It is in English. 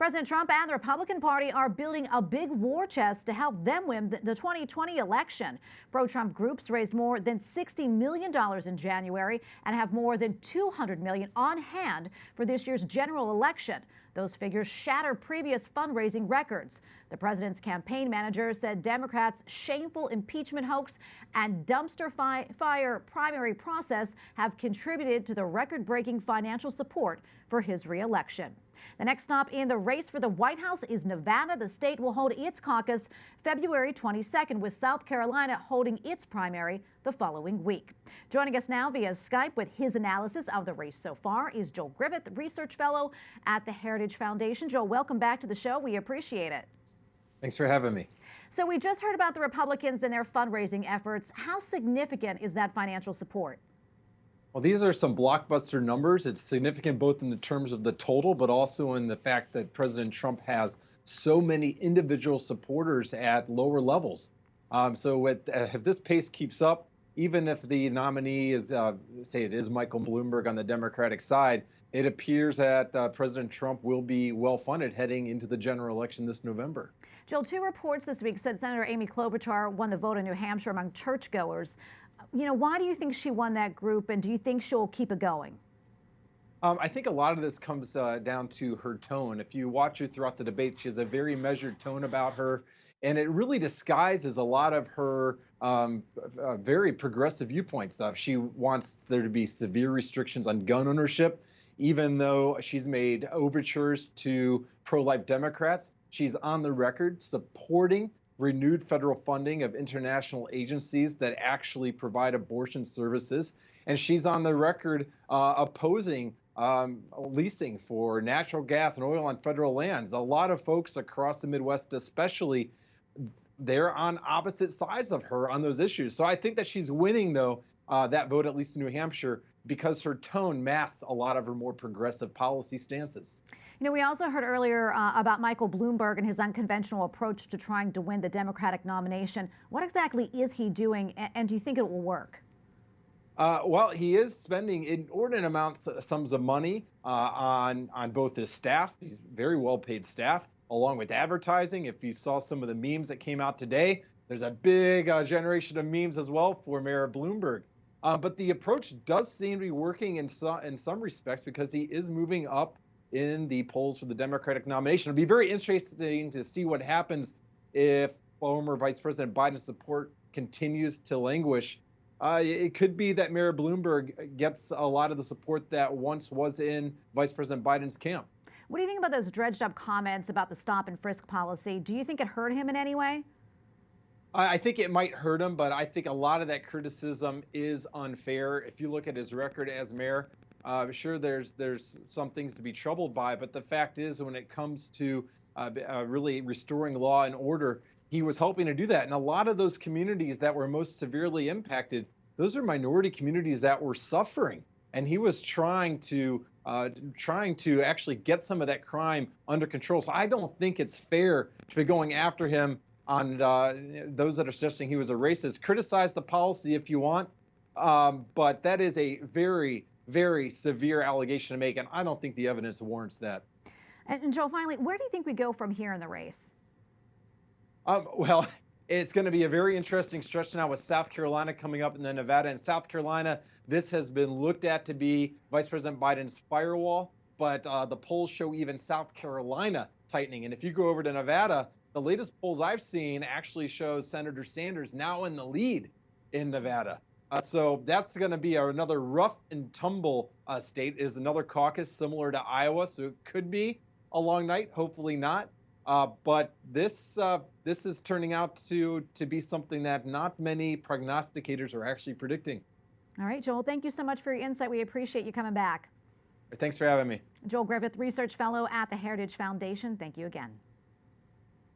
President Trump and the Republican Party are building a big war chest to help them win the 2020 election. Pro-Trump groups raised more than $60 million in January and have more than $200 million on hand for this year's general election. Those figures shatter previous fundraising records. The president's campaign manager said Democrats' shameful impeachment hoax and dumpster fire primary process have contributed to the record-breaking financial support for his re-election. The next stop in the race for the White House is Nevada. The state will hold its caucus February 22nd, with South Carolina holding its primary the following week. Joining us now via Skype with his analysis of the race so far is Joel Griffith, research fellow at the Heritage Foundation. Joel, welcome back to the show. We appreciate it. Thanks for having me. So we just heard about the Republicans and their fundraising efforts. How significant is that financial support? Well, these are some blockbuster numbers. It's significant both in the terms of the total, but also in the fact that President Trump has so many individual supporters at lower levels. If this pace keeps up, even if the nominee is, say it is Michael Bloomberg on the Democratic side, it appears that President Trump will be well funded heading into the general election this November. Jill, two reports this week said Senator Amy Klobuchar won the vote in New Hampshire among churchgoers. Why do you think she won that group, and do you think she'll keep it going? I think a lot of this comes down to her tone. If you watch her throughout the debate, she has a very measured tone about her, and it really disguises a lot of her very progressive viewpoints. She wants there to be severe restrictions on gun ownership, even though she's made overtures to pro-life Democrats. She's on the record supporting renewed federal funding of international agencies that actually provide abortion services. And she's on the record opposing leasing for natural gas and oil on federal lands. A lot of folks across the Midwest, especially, they're on opposite sides of her on those issues. So I think that she's winning, though, that vote, at least in New Hampshire, because her tone masks a lot of her more progressive policy stances. We also heard earlier about Michael Bloomberg and his unconventional approach to trying to win the Democratic nomination. What exactly is he doing, and do you think it will work? Well, he is spending inordinate sums of money on both his staff, he's very well-paid staff, along with advertising. If you saw some of the memes that came out today, there's a big generation of memes as well for Mayor Bloomberg. But the approach does seem to be working in some respects, because he is moving up in the polls for the Democratic nomination. It'll be very interesting to see what happens if former Vice President Biden's support continues to languish. It could be that Mayor Bloomberg gets a lot of the support that once was in Vice President Biden's camp. What do you think about those dredged up comments about the stop and frisk policy? Do you think it hurt him in any way? I think it might hurt him, but I think a lot of that criticism is unfair. If you look at his record as mayor, sure, there's some things to be troubled by, but the fact is, when it comes to really restoring law and order, he was hoping to do that. And a lot of those communities that were most severely impacted, those are minority communities that were suffering. And he was trying to actually get some of that crime under control. So I don't think it's fair to be going after him on those that are suggesting he was a racist. Criticize the policy if you want, but that is a very, very severe allegation to make, and I don't think the evidence warrants that. And Joe, finally, where do you think we go from here in the race? Well, it's going to be a very interesting stretch now with South Carolina coming up, and then Nevada. And South Carolina, this has been looked at to be Vice President Biden's firewall, but the polls show even South Carolina tightening. And if you go over to Nevada, the latest polls I've seen actually show Senator Sanders now in the lead in Nevada. So that's going to be another rough and tumble state. Is another caucus similar to Iowa, so it could be a long night. Hopefully not. But this is turning out to be something that not many prognosticators are actually predicting. All right, Joel, thank you so much for your insight. We appreciate you coming back. Thanks for having me. Joel Griffith, research fellow at the Heritage Foundation. Thank you again.